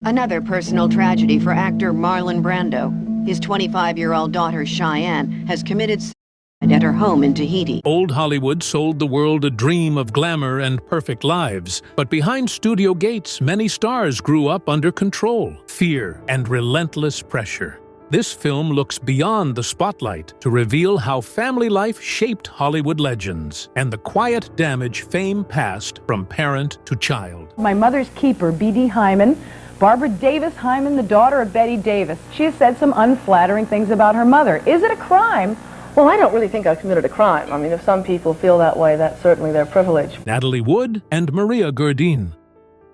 Another personal tragedy for actor Marlon Brando. His 25-year-old daughter Cheyenne has committed suicide at her home in Tahiti. Old Hollywood sold the world a dream of glamour and perfect lives, but behind studio gates, many stars grew up under control, fear, and relentless pressure. This film looks beyond the spotlight to reveal how family life shaped Hollywood legends and the quiet damage fame passed from parent to child. My mother's keeper, B.D. Hyman, Barbara Davis Hyman, the daughter of Betty Davis. She has said some unflattering things about her mother. Is it a crime? Well, I don't really think I committed a crime. I mean, if some people feel that way, that's certainly their privilege. Natalie Wood and Maria Gerdine.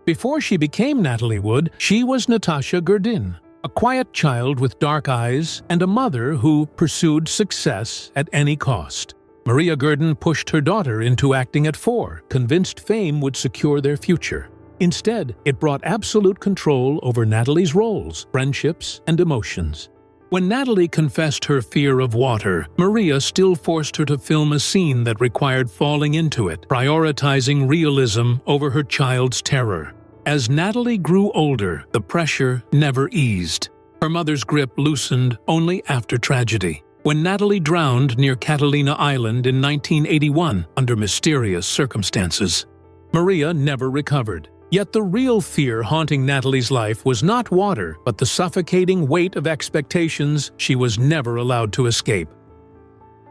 Before she became Natalie Wood, she was Natasha Gerdine, a quiet child with dark eyes and a mother who pursued success at any cost. Maria Gerdine pushed her daughter into acting at 4, convinced fame would secure their future. Instead, it brought absolute control over Natalie's roles, friendships, and emotions. When Natalie confessed her fear of water, Maria still forced her to film a scene that required falling into it, prioritizing realism over her child's terror. As Natalie grew older, the pressure never eased. Her mother's grip loosened only after tragedy, when Natalie drowned near Catalina Island in 1981 under mysterious circumstances. Maria never recovered. Yet the real fear haunting Natalie's life was not water, but the suffocating weight of expectations she was never allowed to escape.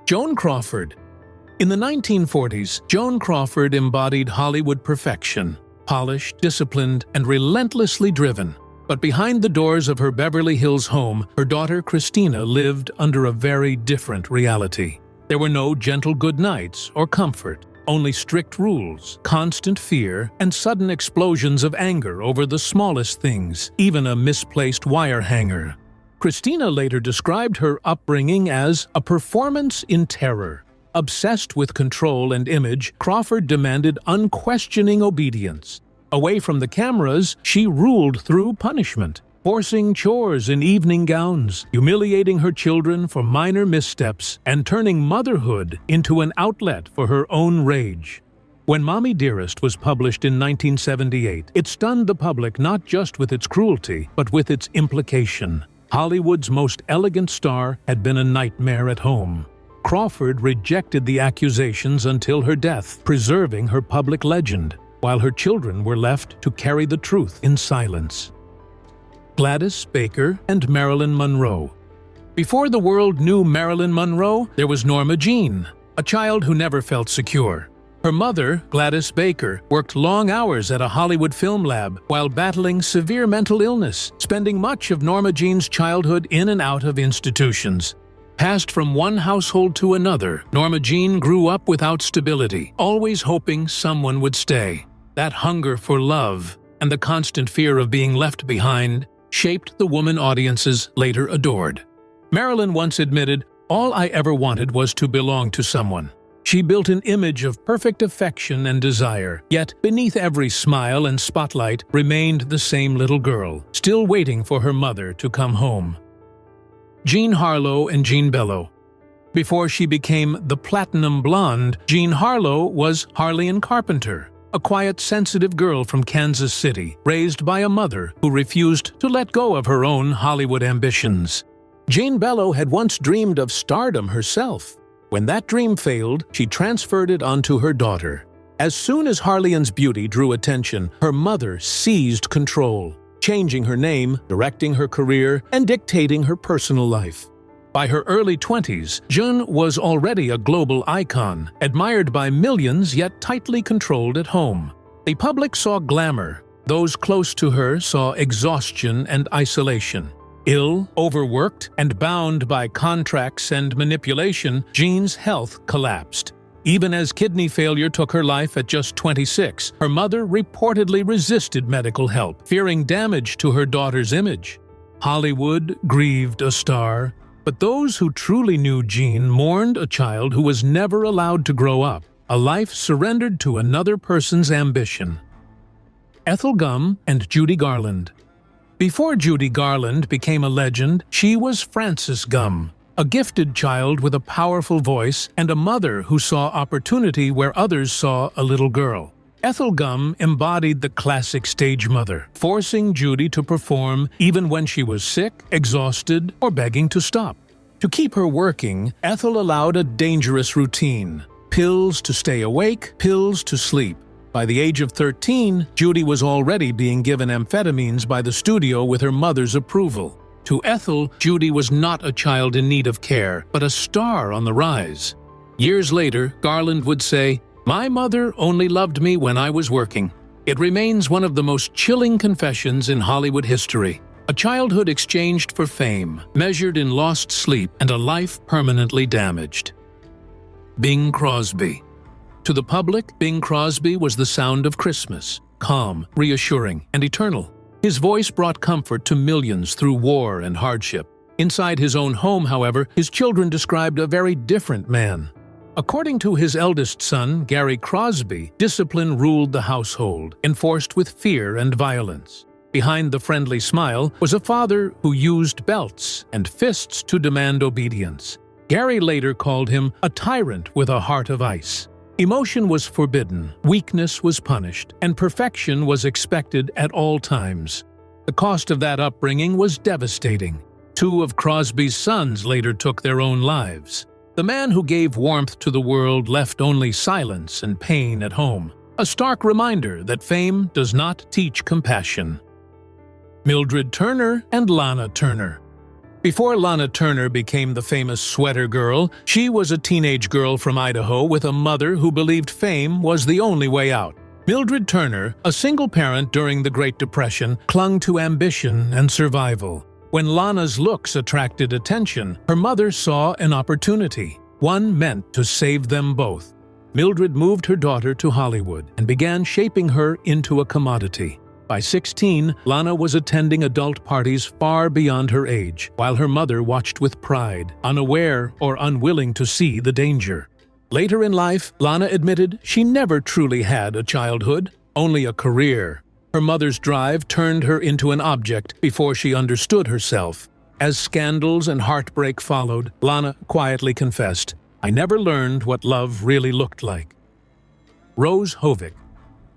Joan Crawford. In the 1940s, Joan Crawford embodied Hollywood perfection, polished, disciplined, and relentlessly driven. But behind the doors of her Beverly Hills home, her daughter Christina lived under a very different reality. There were no gentle goodnights or comfort. Only strict rules, constant fear, and sudden explosions of anger over the smallest things, even a misplaced wire hanger. Christina later described her upbringing as a performance in terror. Obsessed with control and image, Crawford demanded unquestioning obedience. Away from the cameras, she ruled through punishment, forcing chores in evening gowns, humiliating her children for minor missteps, and turning motherhood into an outlet for her own rage. When Mommy Dearest was published in 1978, it stunned the public not just with its cruelty, but with its implication. Hollywood's most elegant star had been a nightmare at home. Crawford rejected the accusations until her death, preserving her public legend, while her children were left to carry the truth in silence. Gladys Baker and Marilyn Monroe. Before the world knew Marilyn Monroe, there was Norma Jean, a child who never felt secure. Her mother, Gladys Baker, worked long hours at a Hollywood film lab while battling severe mental illness, spending much of Norma Jean's childhood in and out of institutions. Passed from one household to another, Norma Jean grew up without stability, always hoping someone would stay. That hunger for love and the constant fear of being left behind shaped the woman audiences later adored. Marilyn once admitted, "All I ever wanted was to belong to someone." She built an image of perfect affection and desire, yet beneath every smile and spotlight remained the same little girl, still waiting for her mother to come home. Jean Harlow and Jean Bellow. Before she became the Platinum Blonde, Jean Harlow was Harlean Carpenter, a quiet, sensitive girl from Kansas City, raised by a mother who refused to let go of her own Hollywood ambitions. Jean Bellow had once dreamed of stardom herself. When that dream failed, she transferred it onto her daughter. As soon as Harlean's beauty drew attention, her mother seized control, changing her name, directing her career, and dictating her personal life. By her early 20s, Jean was already a global icon, admired by millions yet tightly controlled at home. The public saw glamour. Those close to her saw exhaustion and isolation. Ill, overworked, and bound by contracts and manipulation, Jean's health collapsed. Even as kidney failure took her life at just 26, her mother reportedly resisted medical help, fearing damage to her daughter's image. Hollywood grieved a star, but those who truly knew Jean mourned a child who was never allowed to grow up, a life surrendered to another person's ambition. Ethel Gum and Judy Garland. Before Judy Garland became a legend, she was Frances Gum, a gifted child with a powerful voice and a mother who saw opportunity where others saw a little girl. Ethel Gum embodied the classic stage mother, forcing Judy to perform even when she was sick, exhausted, or begging to stop. To keep her working, Ethel allowed a dangerous routine: pills to stay awake, pills to sleep. By the age of 13, Judy was already being given amphetamines by the studio with her mother's approval. To Ethel, Judy was not a child in need of care, but a star on the rise. Years later, Garland would say, "My mother only loved me when I was working." It remains one of the most chilling confessions in Hollywood history. A childhood exchanged for fame, measured in lost sleep and a life permanently damaged. Bing Crosby. To the public, Bing Crosby was the sound of Christmas, calm, reassuring, and eternal. His voice brought comfort to millions through war and hardship. Inside his own home, however, his children described a very different man. According to his eldest son, Gary Crosby, discipline ruled the household, enforced with fear and violence. Behind the friendly smile was a father who used belts and fists to demand obedience. Gary later called him a tyrant with a heart of ice. Emotion was forbidden, weakness was punished, and perfection was expected at all times. The cost of that upbringing was devastating. 2 of Crosby's sons later took their own lives. The man who gave warmth to the world left only silence and pain at home, a stark reminder that fame does not teach compassion. Mildred Turner and Lana Turner. Before Lana Turner became the famous sweater girl, she was a teenage girl from Idaho with a mother who believed fame was the only way out. Mildred Turner, a single parent during the Great Depression, clung to ambition and survival. When Lana's looks attracted attention, her mother saw an opportunity, one meant to save them both. Mildred moved her daughter to Hollywood and began shaping her into a commodity. By 16, Lana was attending adult parties far beyond her age, while her mother watched with pride, unaware or unwilling to see the danger. Later in life, Lana admitted she never truly had a childhood, only a career. Her mother's drive turned her into an object before she understood herself. As scandals and heartbreak followed, Lana quietly confessed, "I never learned what love really looked like." Rose Hovick.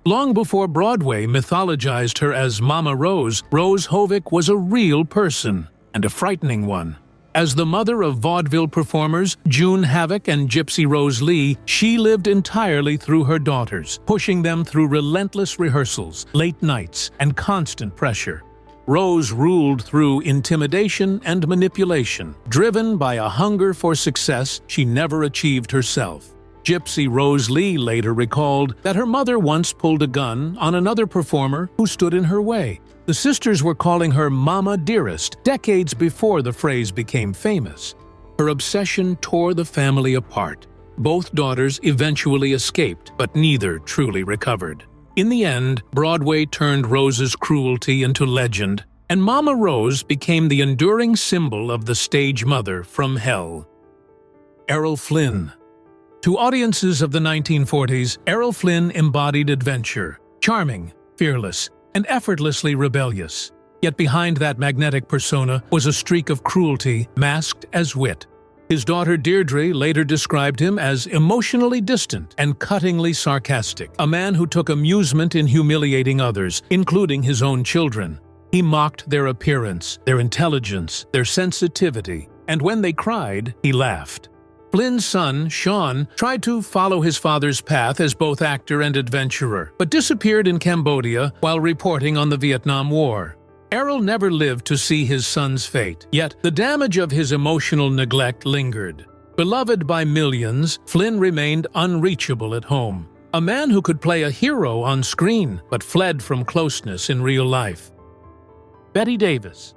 Long before Broadway mythologized her as Mama Rose, Rose Hovick was a real person, and a frightening one. As the mother of vaudeville performers June Havoc and Gypsy Rose Lee, she lived entirely through her daughters, pushing them through relentless rehearsals, late nights, and constant pressure. Rose ruled through intimidation and manipulation, driven by a hunger for success she never achieved herself. Gypsy Rose Lee later recalled that her mother once pulled a gun on another performer who stood in her way. The sisters were calling her Mama Dearest decades before the phrase became famous. Her obsession tore the family apart. Both daughters eventually escaped, but neither truly recovered. In the end, Broadway turned Rose's cruelty into legend, and Mama Rose became the enduring symbol of the stage mother from hell. Errol Flynn. To audiences of the 1940s, Errol Flynn embodied adventure, charming, fearless, and effortlessly rebellious. Yet behind that magnetic persona was a streak of cruelty masked as wit. His daughter Deirdre later described him as emotionally distant and cuttingly sarcastic, a man who took amusement in humiliating others, including his own children. He mocked their appearance, their intelligence, their sensitivity, and when they cried, he laughed. Flynn's son, Sean, tried to follow his father's path as both actor and adventurer, but disappeared in Cambodia while reporting on the Vietnam War. Errol never lived to see his son's fate, yet the damage of his emotional neglect lingered. Beloved by millions, Flynn remained unreachable at home. A man who could play a hero on screen, but fled from closeness in real life. Bette Davis.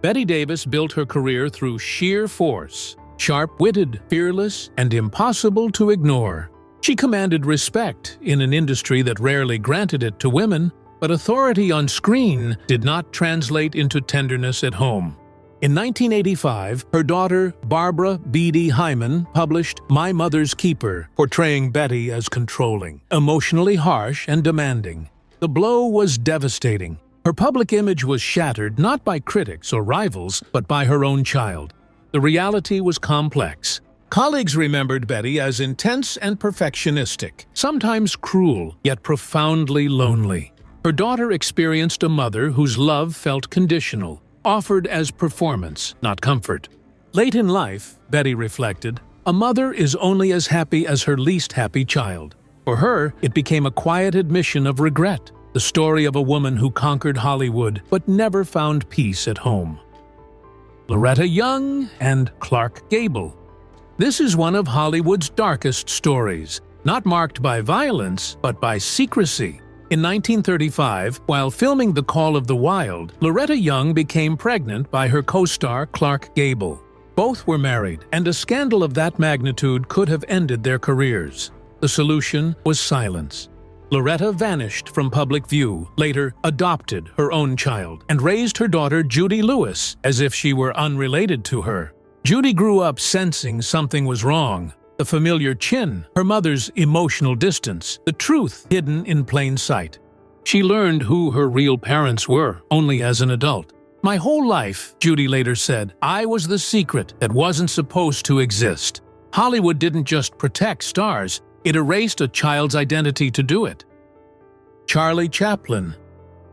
Bette Davis built her career through sheer force. Sharp-witted, fearless, and impossible to ignore. She commanded respect in an industry that rarely granted it to women, but authority on screen did not translate into tenderness at home. In 1985, her daughter, Barbara B.D. Hyman, published My Mother's Keeper, portraying Bette as controlling, emotionally harsh, and demanding. The blow was devastating. Her public image was shattered not by critics or rivals, but by her own child. The reality was complex. Colleagues remembered Betty as intense and perfectionistic, sometimes cruel, yet profoundly lonely. Her daughter experienced a mother whose love felt conditional, offered as performance, not comfort. Late in life, Betty reflected, a mother is only as happy as her least happy child. For her, it became a quiet admission of regret, the story of a woman who conquered Hollywood but never found peace at home. Loretta Young and Clark Gable. This is one of Hollywood's darkest stories, not marked by violence, but by secrecy. In 1935, while filming The Call of the Wild, Loretta Young became pregnant by her co-star Clark Gable. Both were married, and a scandal of that magnitude could have ended their careers. The solution was silence. Loretta vanished from public view, later adopted her own child, and raised her daughter Judy Lewis as if she were unrelated to her. Judy grew up sensing something was wrong. The familiar chin, her mother's emotional distance, the truth hidden in plain sight. She learned who her real parents were only as an adult. My whole life, Judy later said, I was the secret that wasn't supposed to exist. Hollywood didn't just protect stars, it erased a child's identity to do it. Charlie Chaplin.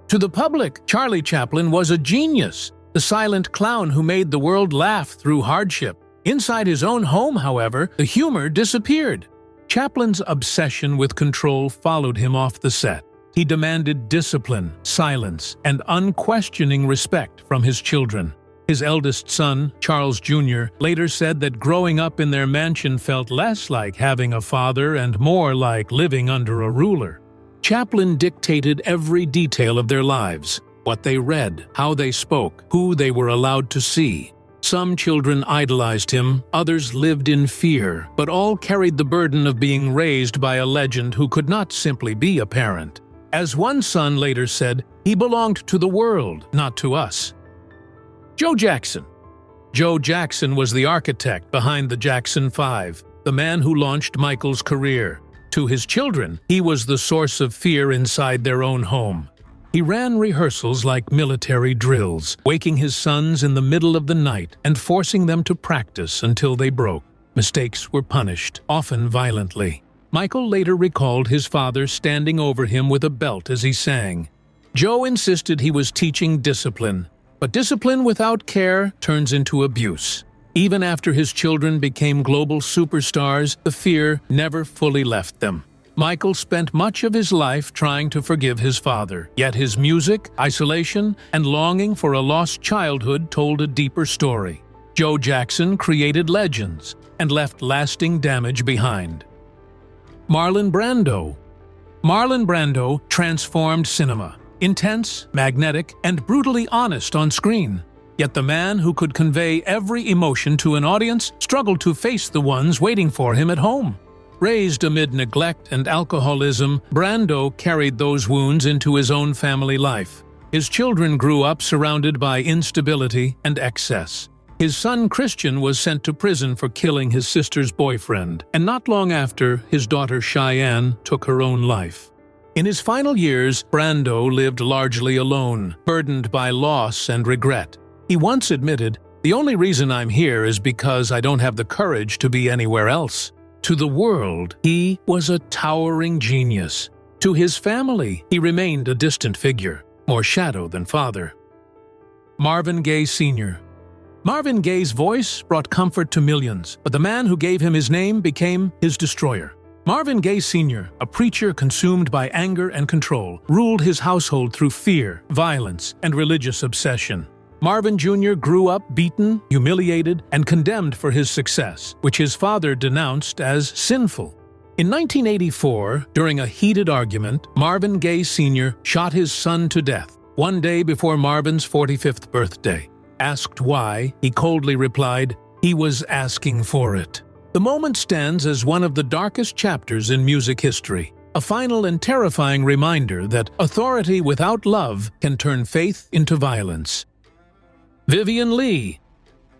To the public, Charlie Chaplin was a genius, the silent clown who made the world laugh through hardship. Inside his own home, however, the humor disappeared. Chaplin's obsession with control followed him off the set. He demanded discipline, silence, and unquestioning respect from his children. His eldest son, Charles Jr., later said that growing up in their mansion felt less like having a father and more like living under a ruler. Chaplin dictated every detail of their lives, what they read, how they spoke, who they were allowed to see. Some children idolized him, others lived in fear, but all carried the burden of being raised by a legend who could not simply be a parent. As one son later said, he belonged to the world, not to us. Joe Jackson. Joe Jackson was the architect behind the Jackson 5, the man who launched Michael's career. To his children, he was the source of fear inside their own home. He ran rehearsals like military drills, waking his sons in the middle of the night and forcing them to practice until they broke. Mistakes were punished, often violently. Michael later recalled his father standing over him with a belt as he sang. Joe insisted he was teaching discipline, but discipline without care turns into abuse. Even after his children became global superstars, the fear never fully left them. Michael spent much of his life trying to forgive his father, yet his music, isolation, and longing for a lost childhood told a deeper story. Joe Jackson created legends and left lasting damage behind. Marlon Brando. Marlon Brando transformed cinema, intense, magnetic, and brutally honest on screen. Yet the man who could convey every emotion to an audience struggled to face the ones waiting for him at home. Raised amid neglect and alcoholism, Brando carried those wounds into his own family life. His children grew up surrounded by instability and excess. His son Christian was sent to prison for killing his sister's boyfriend, and not long after, his daughter Cheyenne took her own life. In his final years, Brando lived largely alone, burdened by loss and regret. He once admitted, "The only reason I'm here is because I don't have the courage to be anywhere else." To the world, he was a towering genius. To his family, he remained a distant figure, more shadow than father. Marvin Gaye Sr. Marvin Gaye's voice brought comfort to millions, but the man who gave him his name became his destroyer. Marvin Gaye Sr., a preacher consumed by anger and control, ruled his household through fear, violence, and religious obsession. Marvin Jr. grew up beaten, humiliated, and condemned for his success, which his father denounced as sinful. In 1984, during a heated argument, Marvin Gaye Sr. shot his son to death, one day before Marvin's 45th birthday. Asked why, he coldly replied, "He was asking for it." The moment stands as one of the darkest chapters in music history, a final and terrifying reminder that authority without love can turn faith into violence. Vivien Leigh.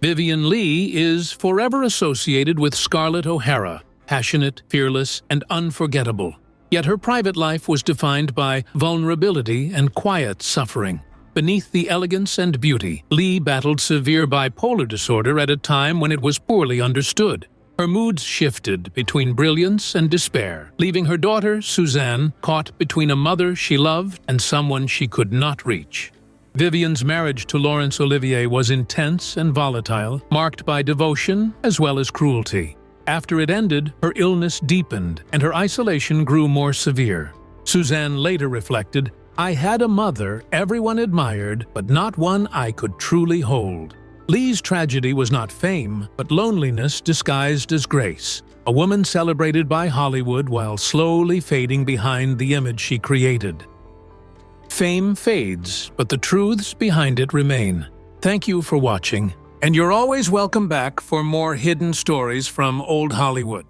Vivien Leigh is forever associated with Scarlett O'Hara, passionate, fearless, and unforgettable. Yet her private life was defined by vulnerability and quiet suffering. Beneath the elegance and beauty, Leigh battled severe bipolar disorder at a time when it was poorly understood. Her moods shifted between brilliance and despair, leaving her daughter, Suzanne, caught between a mother she loved and someone she could not reach. Vivian's marriage to Laurence Olivier was intense and volatile, marked by devotion as well as cruelty. After it ended, her illness deepened and her isolation grew more severe. Suzanne later reflected, "I had a mother everyone admired, but not one I could truly hold." Lee's tragedy was not fame, but loneliness disguised as grace. A woman celebrated by Hollywood while slowly fading behind the image she created. Fame fades, but the truths behind it remain. Thank you for watching, and you're always welcome back for more hidden stories from old Hollywood.